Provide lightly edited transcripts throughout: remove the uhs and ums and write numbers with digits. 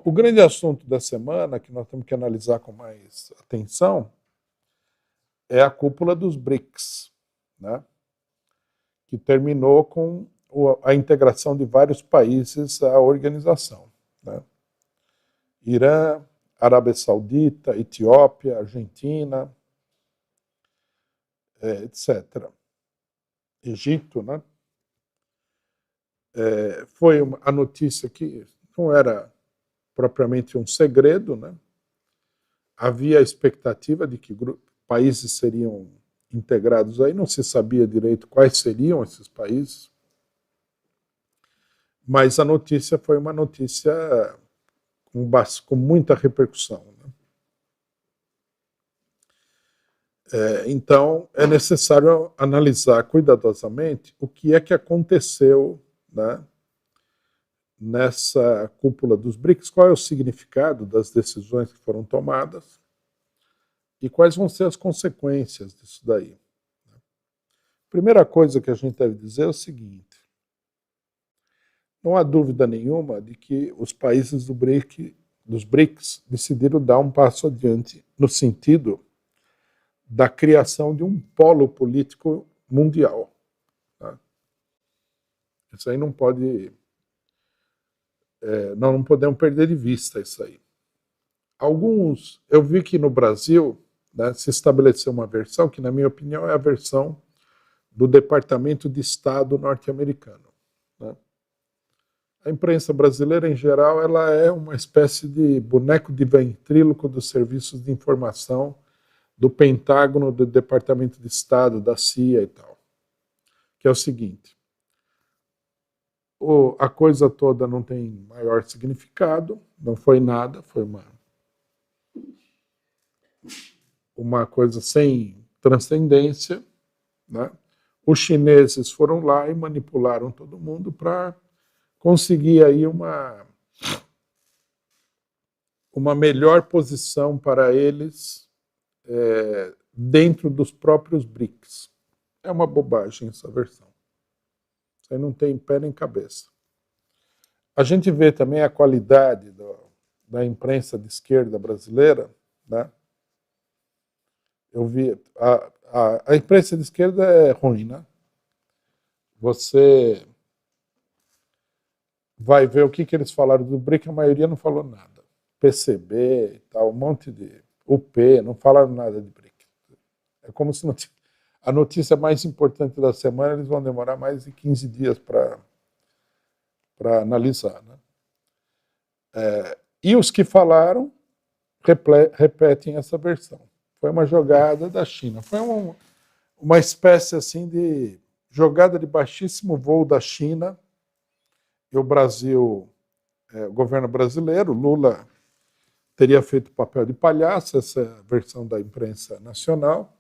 O grande assunto da semana, que nós temos que analisar com mais atenção, é a cúpula dos BRICS, né? Que terminou com a integração de vários países à organização, né? Irã, Arábia Saudita, Etiópia, Argentina, etc. Egito, né? Foi a notícia que não era propriamente um segredo, né? Havia a expectativa de que países seriam integrados aí, não se sabia direito quais seriam esses países, mas a notícia foi uma notícia com muita repercussão, né? Então, é necessário analisar cuidadosamente o que é que aconteceu, né, nessa cúpula dos BRICS, qual é o significado das decisões que foram tomadas e quais vão ser as consequências disso daí. Primeira coisa que a gente deve dizer é o seguinte: não há dúvida nenhuma de que os países dos BRICS decidiram dar um passo adiante no sentido da criação de um polo político mundial. Tá? Isso aí não pode... nós não podemos perder de vista isso aí. Eu vi que no Brasil, né, se estabeleceu uma versão que, na minha opinião, é a versão do Departamento de Estado norte-americano. Né? A imprensa brasileira, em geral, ela é uma espécie de boneco de ventríloco dos serviços de informação do Pentágono, do Departamento de Estado, da CIA e tal. Que é o seguinte: a coisa toda não tem maior significado, não foi nada, foi uma coisa sem transcendência, né? Os chineses foram lá e manipularam todo mundo para conseguir aí uma melhor posição para eles dentro dos próprios BRICS. É uma bobagem essa versão. Isso aí não tem pé nem cabeça. A gente vê também a qualidade da imprensa de esquerda brasileira, né? Eu vi... A imprensa de esquerda é ruim, né? Você vai ver o que eles falaram do BRIC, a maioria não falou nada. PCB e tal, um monte de... UP, não falaram nada de BRIC. É como se a notícia mais importante da semana eles vão demorar mais de 15 dias para analisar, né? E os que falaram repetem essa versão. Foi uma jogada da China. Foi uma espécie assim de jogada de baixíssimo voo da China. E o Brasil, o governo brasileiro, Lula, teria feito o papel de palhaço, essa é a versão da imprensa nacional.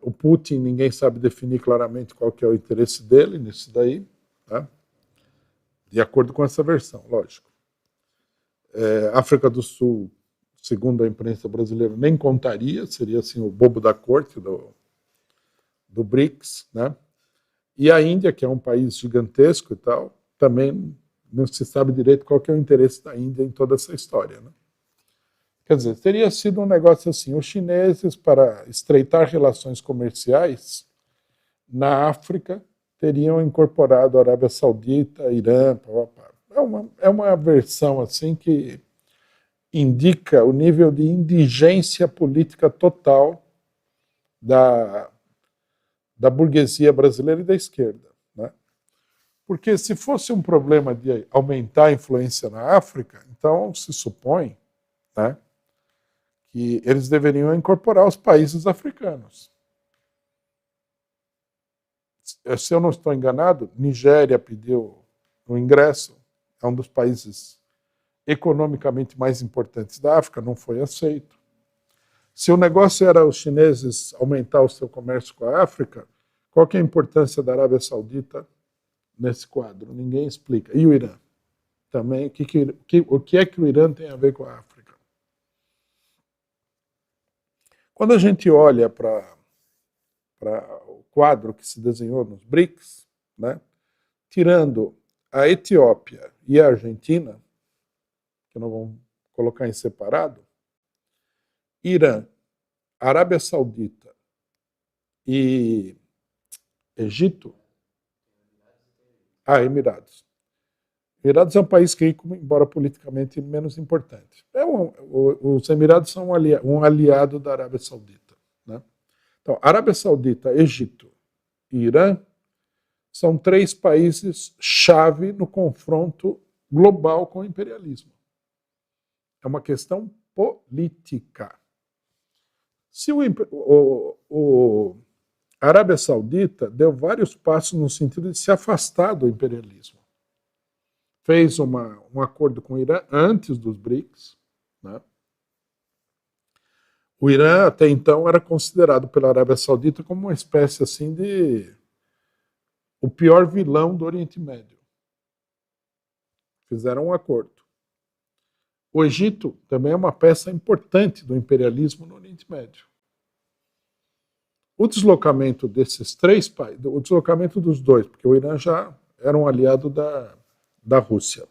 O Putin, ninguém sabe definir claramente qual que é o interesse dele nisso daí, tá? De acordo com essa versão, lógico. África do Sul, segundo a imprensa brasileira, nem contaria, seria assim o bobo da corte do BRICS, né? E a Índia, que é um país gigantesco e tal, também não se sabe direito qual que é o interesse da Índia em toda essa história, né? Quer dizer, teria sido um negócio assim: os chineses, para estreitar relações comerciais na África, teriam incorporado a Arábia Saudita, Irã, é uma versão assim que indica o nível de indigência política total da burguesia brasileira e da esquerda, né? Porque se fosse um problema de aumentar a influência na África, então se supõe, né, que eles deveriam incorporar os países africanos. Se eu não estou enganado, Nigéria pediu o ingresso, é um dos países economicamente mais importantes da África, não foi aceito. Se o negócio era os chineses aumentar o seu comércio com a África, qual que é a importância da Arábia Saudita nesse quadro? Ninguém explica. E o Irã? Também, o que é que o Irã tem a ver com a África? Quando a gente olha para o quadro que se desenhou nos BRICS, né, tirando a Etiópia e a Argentina, que nós vamos colocar em separado, Irã, Arábia Saudita e Egito. Emirados. Emirados é um país rico, embora politicamente menos importante. Os Emirados são um aliado da Arábia Saudita. Né? Então, Arábia Saudita, Egito e Irã são 3 países-chave no confronto global com o imperialismo. É uma questão política. Se a Arábia Saudita deu vários passos no sentido de se afastar do imperialismo. Fez um acordo com o Irã antes dos BRICS. Né? O Irã, até então, era considerado pela Arábia Saudita como uma espécie assim de o pior vilão do Oriente Médio. Fizeram um acordo. O Egito também é uma peça importante do imperialismo no Oriente Médio. O deslocamento desses 3 países, o deslocamento dos 2, porque o Irã já era um aliado da Rússia.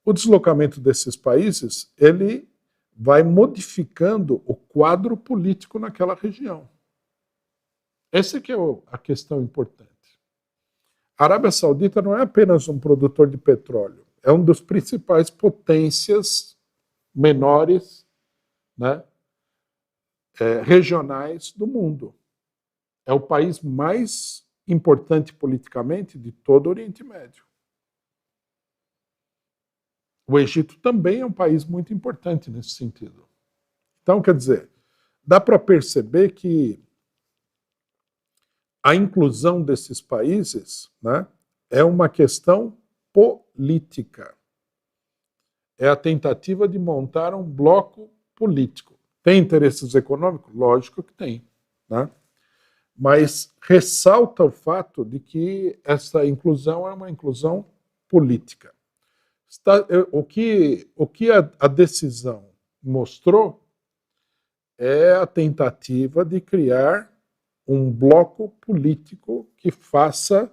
O deslocamento desses países, ele vai modificando o quadro político naquela região. Essa que é a questão importante. A Arábia Saudita não é apenas um produtor de petróleo, é um dos principais potências menores, né, regionais do mundo. É o país mais importante politicamente de todo o Oriente Médio. O Egito também é um país muito importante nesse sentido. Então, quer dizer, dá para perceber que a inclusão desses países, né, é uma questão política. É a tentativa de montar um bloco político. Tem interesses econômicos? Lógico que tem. Né? Mas ressalta o fato de que essa inclusão é uma inclusão política. O que a decisão mostrou é a tentativa de criar um bloco político que faça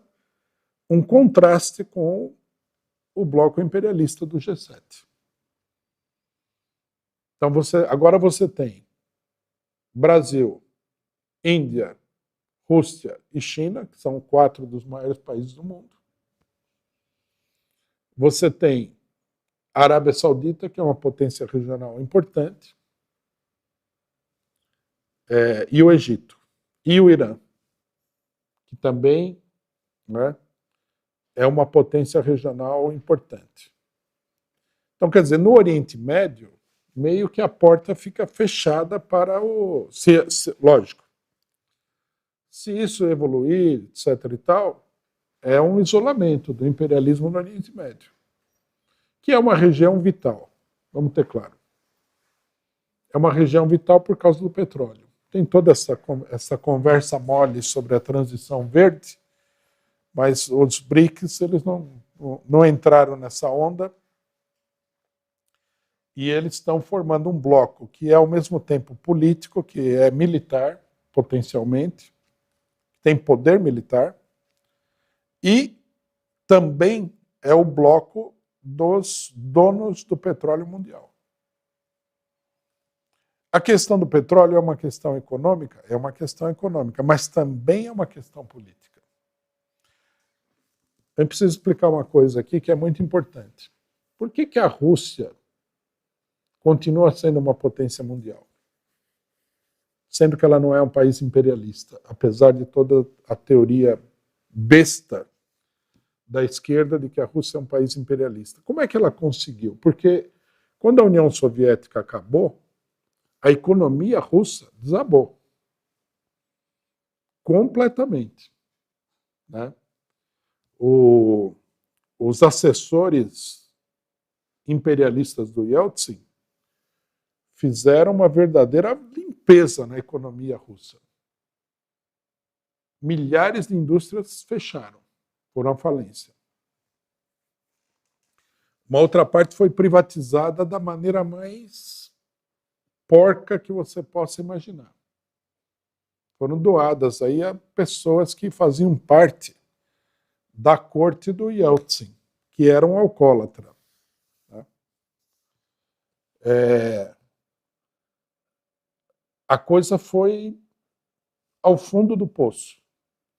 um contraste com o bloco imperialista do G7. Então, agora você tem Brasil, Índia, Rússia e China, que são 4 dos maiores países do mundo. Você tem a Arábia Saudita, que é uma potência regional importante, e o Egito, e o Irã, que também, né, é uma potência regional importante. Então, quer dizer, no Oriente Médio, meio que a porta fica fechada para o... lógico, se isso evoluir, etc. e tal, é um isolamento do imperialismo no Oriente Médio, que é uma região vital, vamos ter claro. É uma região vital por causa do petróleo. Tem toda essa conversa mole sobre a transição verde, mas os BRICS eles não entraram nessa onda e eles estão formando um bloco que é ao mesmo tempo político, que é militar, potencialmente, tem poder militar, e também é o bloco dos donos do petróleo mundial. A questão do petróleo é uma questão econômica? É uma questão econômica, mas também é uma questão política. Eu preciso explicar uma coisa aqui que é muito importante. Por que a Rússia continua sendo uma potência mundial? Sendo que ela não é um país imperialista, apesar de toda a teoria besta da esquerda de que a Rússia é um país imperialista. Como é que ela conseguiu? Porque quando a União Soviética acabou, a economia russa desabou. Completamente. Né? Os assessores imperialistas do Yeltsin fizeram uma verdadeira limpeza na economia russa. Milhares de indústrias fecharam, foram à falência. Uma outra parte foi privatizada da maneira mais porca que você possa imaginar. Foram doadas aí a pessoas que faziam parte da corte do Yeltsin, que eram alcoólatras. Né? A coisa foi ao fundo do poço,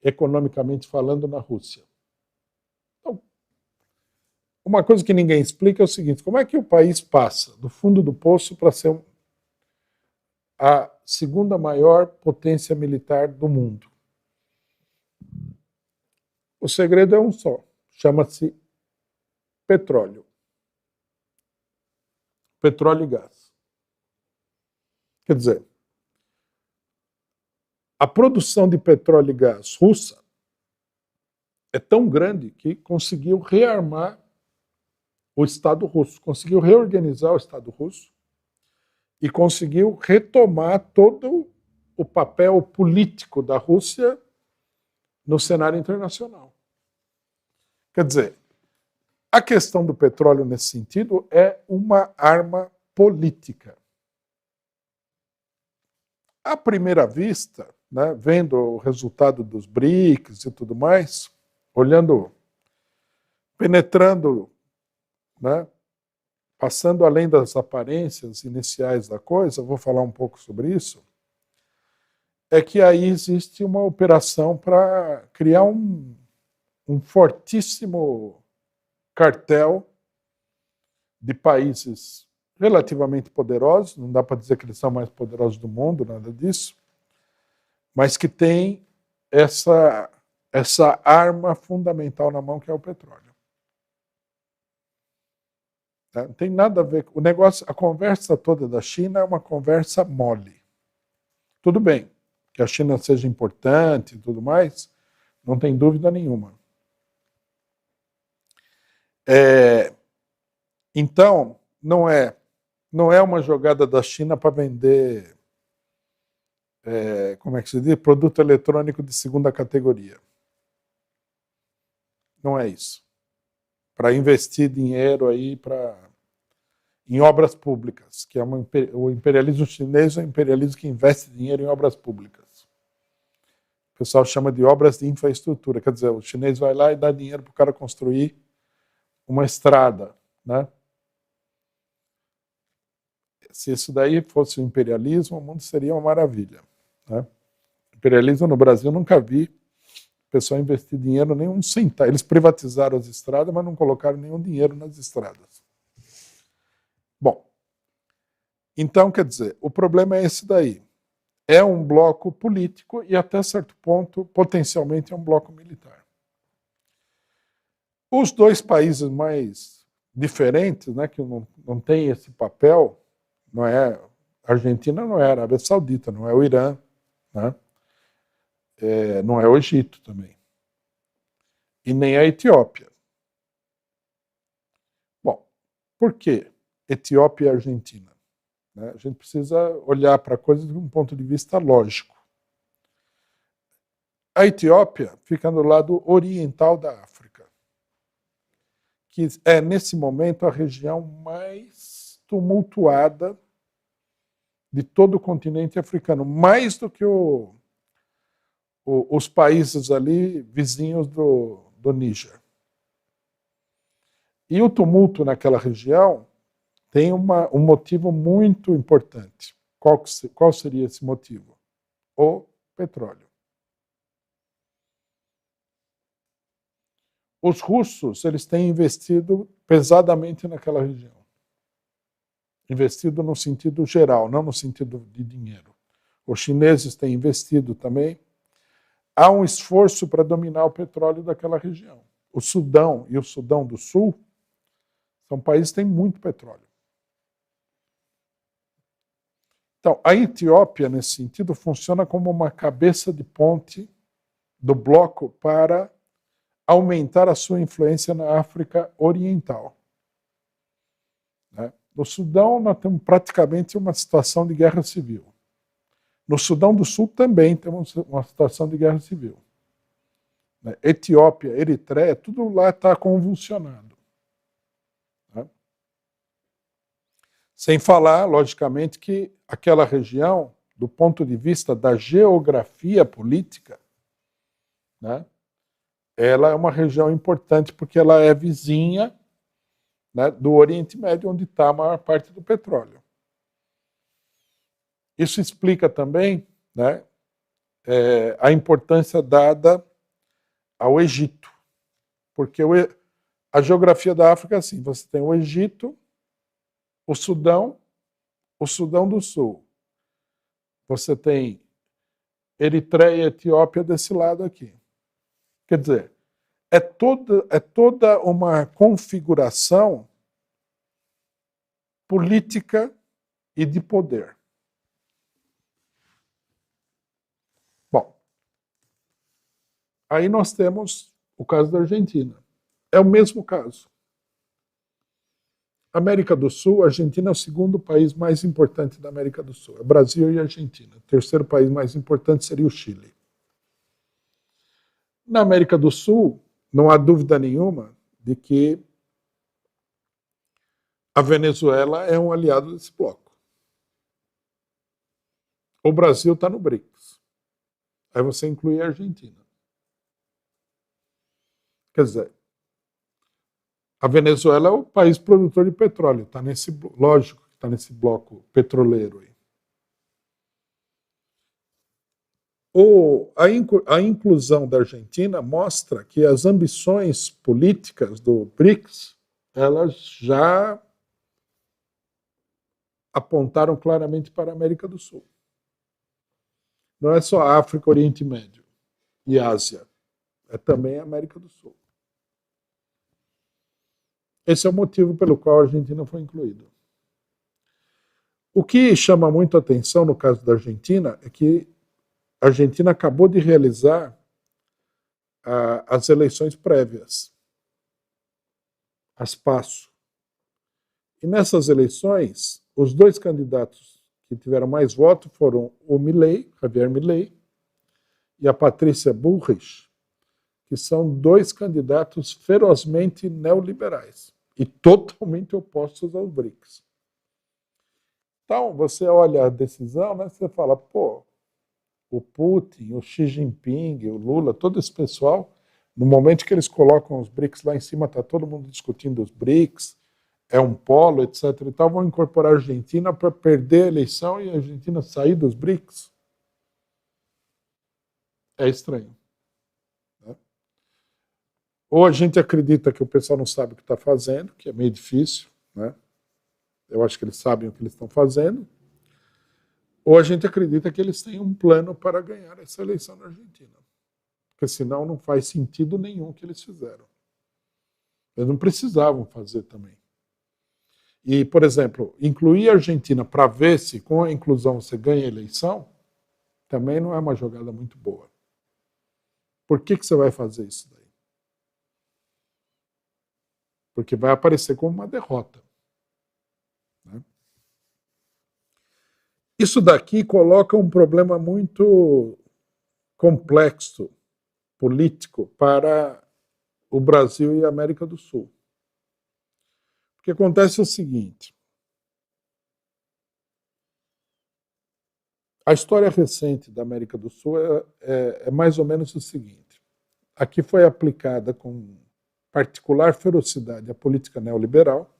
economicamente falando, na Rússia. Então, uma coisa que ninguém explica é o seguinte: como é que o país passa do fundo do poço para ser a segunda maior potência militar do mundo? O segredo é um só, chama-se petróleo. Petróleo e gás. Quer dizer, a produção de petróleo e gás russa é tão grande que conseguiu rearmar o Estado russo, conseguiu reorganizar o Estado russo e conseguiu retomar todo o papel político da Rússia no cenário internacional. Quer dizer, a questão do petróleo nesse sentido é uma arma política. À primeira vista, né, vendo o resultado dos BRICS e tudo mais, olhando, penetrando, né, passando além das aparências iniciais da coisa, vou falar um pouco sobre isso, é que aí existe uma operação para criar um fortíssimo cartel de países relativamente poderosos, não dá para dizer que eles são mais poderosos do mundo, nada disso, mas que tem essa arma fundamental na mão, que é o petróleo. Não tem nada a ver com o negócio. A conversa toda da China é uma conversa mole. Tudo bem que a China seja importante e tudo mais, não tem dúvida nenhuma. Então, não é uma jogada da China para vender, como é que se diz? Produto eletrônico de segunda categoria. Não é isso. Para investir dinheiro aí em obras públicas, que é o imperialismo chinês é um imperialismo que investe dinheiro em obras públicas. O pessoal chama de obras de infraestrutura, quer dizer, o chinês vai lá e dá dinheiro para o cara construir uma estrada, né? Se isso daí fosse o imperialismo, o mundo seria uma maravilha, né? Imperialismo no Brasil nunca vi o pessoal investir dinheiro, nem um centavo. Eles privatizaram as estradas, mas não colocaram nenhum dinheiro nas estradas. Bom, então, quer dizer, o problema é esse daí. É um bloco político e, até certo ponto, potencialmente é um bloco militar. Os dois países mais diferentes, né, que não têm esse papel, não é a Argentina, não é a Arábia Saudita, não é o Irã, né? Não é o Egito também. E nem a Etiópia. Bom, por que Etiópia e Argentina? A gente precisa olhar para a coisa de um ponto de vista lógico. A Etiópia fica no lado oriental da África, que é, nesse momento, a região mais tumultuada de todo o continente africano, mais do que os países ali vizinhos do Níger. E o tumulto naquela região tem um motivo muito importante. Qual seria esse motivo? O petróleo. Os russos, eles têm investido pesadamente naquela região. Investido no sentido geral, não no sentido de dinheiro. Os chineses têm investido também. Há um esforço para dominar o petróleo daquela região. O Sudão e o Sudão do Sul são países que têm muito petróleo. Então, a Etiópia, nesse sentido, funciona como uma cabeça de ponte do bloco para aumentar a sua influência na África Oriental. No Sudão, nós temos praticamente uma situação de guerra civil. No Sudão do Sul também temos uma situação de guerra civil. Etiópia, Eritreia, tudo lá está convulsionado. Sem falar, logicamente, que aquela região, do ponto de vista da geografia política, ela é uma região importante porque ela é vizinha né, do Oriente Médio, onde está a maior parte do petróleo. Isso explica também, né, a importância dada ao Egito, porque a geografia da África é assim: você tem o Egito, o Sudão do Sul, você tem Eritreia e Etiópia desse lado aqui. Quer dizer, é toda uma configuração política e de poder. Bom, aí nós temos o caso da Argentina. É o mesmo caso. América do Sul, a Argentina é o segundo país mais importante da América do Sul. É Brasil e Argentina. O terceiro país mais importante seria o Chile. Na América do Sul, não há dúvida nenhuma de que a Venezuela é um aliado desse bloco. O Brasil está no BRICS. Aí você inclui a Argentina. Quer dizer, a Venezuela é o país produtor de petróleo, tá nesse, lógico que está nesse bloco petroleiro aí. A inclusão da Argentina mostra que as ambições políticas do BRICS, elas já apontaram claramente para a América do Sul. Não é só África, Oriente Médio e Ásia, é também a América do Sul. Esse é o motivo pelo qual a Argentina foi incluída. O que chama muito a atenção no caso da Argentina é que a Argentina acabou de realizar as eleições prévias, as PASO. E nessas eleições, os dois candidatos que tiveram mais votos foram o Milei, Javier Milei, e a Patrícia Bullrich, que são dois candidatos ferozmente neoliberais e totalmente opostos aos BRICS. Então, você olha a decisão, né, você fala, pô, o Putin, o Xi Jinping, o Lula, todo esse pessoal, no momento que eles colocam os BRICS lá em cima, está todo mundo discutindo os BRICS, é um polo, etc. e tal, vão incorporar a Argentina para perder a eleição e a Argentina sair dos BRICS. É estranho. Né? Ou a gente acredita que o pessoal não sabe o que está fazendo, que é meio difícil, né? Eu acho que eles sabem o que eles estão fazendo, ou a gente acredita que eles têm um plano para ganhar essa eleição na Argentina. Porque senão não faz sentido nenhum o que eles fizeram. Eles não precisavam fazer também. E, por exemplo, incluir a Argentina para ver se com a inclusão você ganha a eleição, também não é uma jogada muito boa. Por que você vai fazer isso daí? Porque vai aparecer como uma derrota. Né? Isso daqui coloca um problema muito complexo, político, para o Brasil e a América do Sul. O que acontece é o seguinte: a história recente da América do Sul é mais ou menos o seguinte. Aqui foi aplicada com particular ferocidade a política neoliberal.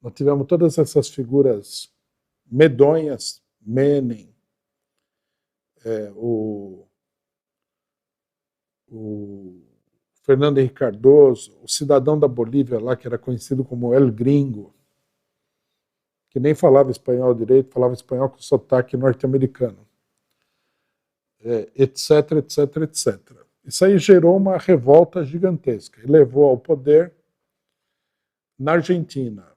Nós tivemos todas essas figuras medonhas, Menem, o Fernando Henrique Cardoso, o cidadão da Bolívia lá, que era conhecido como El Gringo, que nem falava espanhol direito, falava espanhol com sotaque norte-americano, etc, etc, etc. Isso aí gerou uma revolta gigantesca e levou ao poder na Argentina,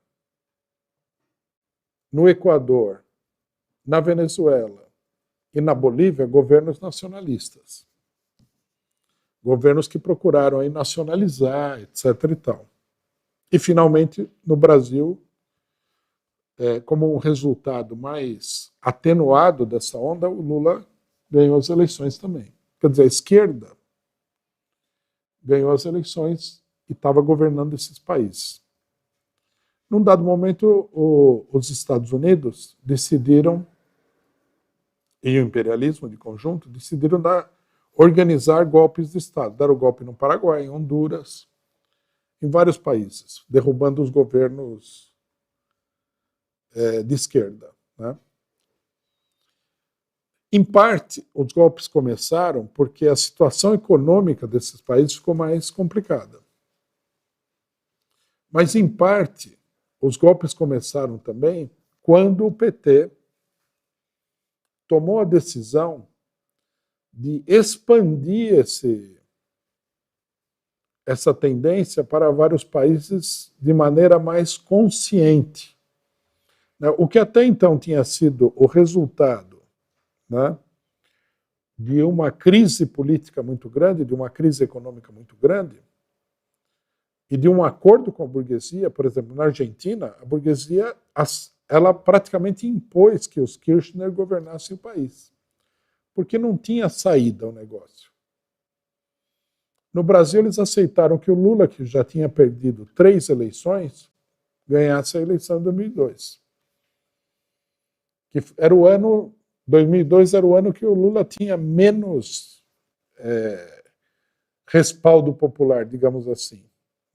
no Equador, na Venezuela e na Bolívia governos nacionalistas. Governos que procuraram aí nacionalizar, etc. e tal. E, finalmente, no Brasil, como um resultado mais atenuado dessa onda, o Lula ganhou as eleições também. Quer dizer, a esquerda ganhou as eleições e estava governando esses países. Num dado momento, os Estados Unidos decidiram, e o imperialismo de conjunto, decidiram organizar golpes de Estado. Deram o golpe no Paraguai, em Honduras, em vários países, derrubando os governos de esquerda, né? Em parte, os golpes começaram porque a situação econômica desses países ficou mais complicada. Mas, em parte, os golpes começaram também quando o PT tomou a decisão de expandir essa tendência para vários países de maneira mais consciente. O que até então tinha sido o resultado, né, de uma crise política muito grande, de uma crise econômica muito grande, e de um acordo com a burguesia. Por exemplo, na Argentina, a burguesia ela praticamente impôs que os Kirchner governassem o país, porque não tinha saída o negócio. No Brasil, eles aceitaram que o Lula, que já tinha perdido 3 eleições, ganhasse a eleição em 2002. Que era o ano 2002 era o ano que o Lula tinha menos respaldo popular, digamos assim,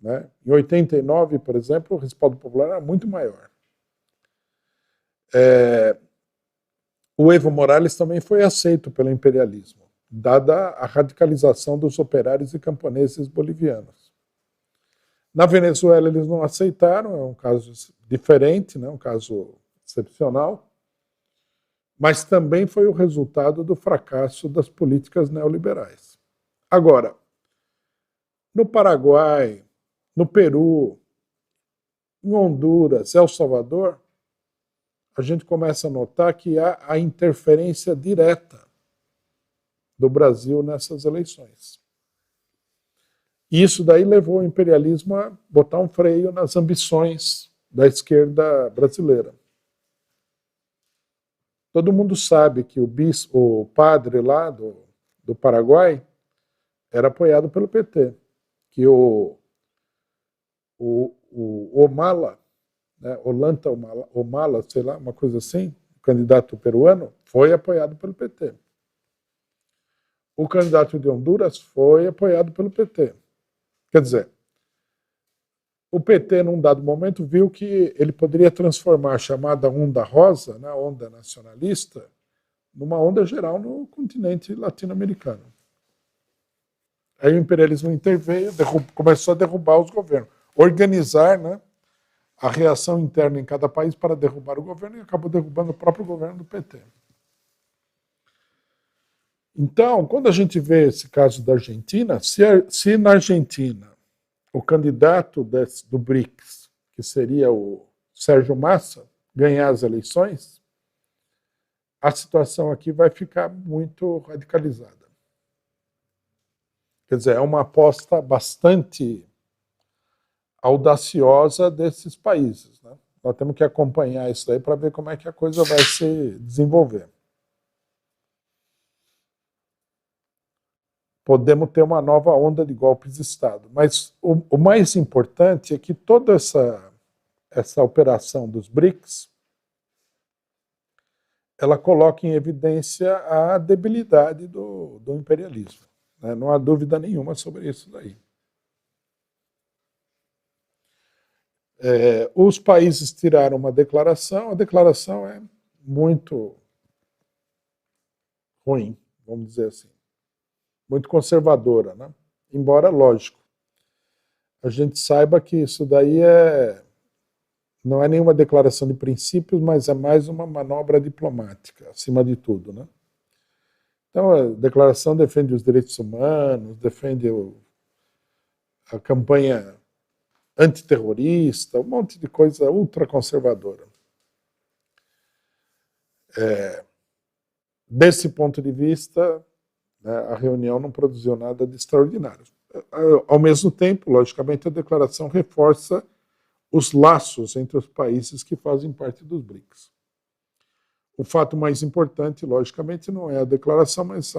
né? Em 89, por exemplo, o respaldo popular era muito maior. O Evo Morales também foi aceito pelo imperialismo, dada a radicalização dos operários e camponeses bolivianos. Na Venezuela eles não aceitaram, é um caso diferente, né? Um caso excepcional, mas também foi o resultado do fracasso das políticas neoliberais. Agora, no Paraguai, no Peru, em Honduras, El Salvador, a gente começa a notar que há a interferência direta do Brasil nessas eleições. E isso daí levou o imperialismo a botar um freio nas ambições da esquerda brasileira. Todo mundo sabe que o padre lá do Paraguai era apoiado pelo PT, que o Humala, né, Ollanta Humala, sei lá, uma coisa assim, o candidato peruano, foi apoiado pelo PT. O candidato de Honduras foi apoiado pelo PT. Quer dizer, o PT, num dado momento, viu que ele poderia transformar a chamada onda rosa, né, a onda nacionalista, numa onda geral no continente latino-americano. Aí o imperialismo interveio, começou a derrubar os governos, organizar, né, a reação interna em cada país para derrubar o governo, e acabou derrubando o próprio governo do PT. Então, quando a gente vê esse caso da Argentina, se na Argentina o candidato do BRICS, que seria o Sérgio Massa, ganhar as eleições, a situação aqui vai ficar muito radicalizada. Quer dizer, é uma aposta bastante audaciosa desses países, né? Nós temos que acompanhar isso aí para ver como é que a coisa vai se desenvolver. Podemos ter uma nova onda de golpes de Estado. Mas o mais importante é que toda essa operação dos BRICS, ela coloca em evidência a debilidade do imperialismo, né? Não há dúvida nenhuma sobre isso daí. Os países tiraram uma declaração, a declaração é muito ruim, vamos dizer assim, muito conservadora, né? Embora, lógico, a gente saiba que isso daí não é nenhuma declaração de princípios, mas é mais uma manobra diplomática, acima de tudo, né? Então, a declaração defende os direitos humanos, defende a campanha antiterrorista, um monte de coisa ultraconservadora. Desse ponto de vista, né, a reunião não produziu nada de extraordinário. Ao mesmo tempo, logicamente, a declaração reforça os laços entre os países que fazem parte dos BRICS. O fato mais importante, logicamente, não é a declaração, mas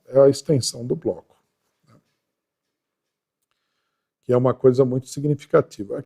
é a extensão do bloco, né, que é uma coisa muito significativa.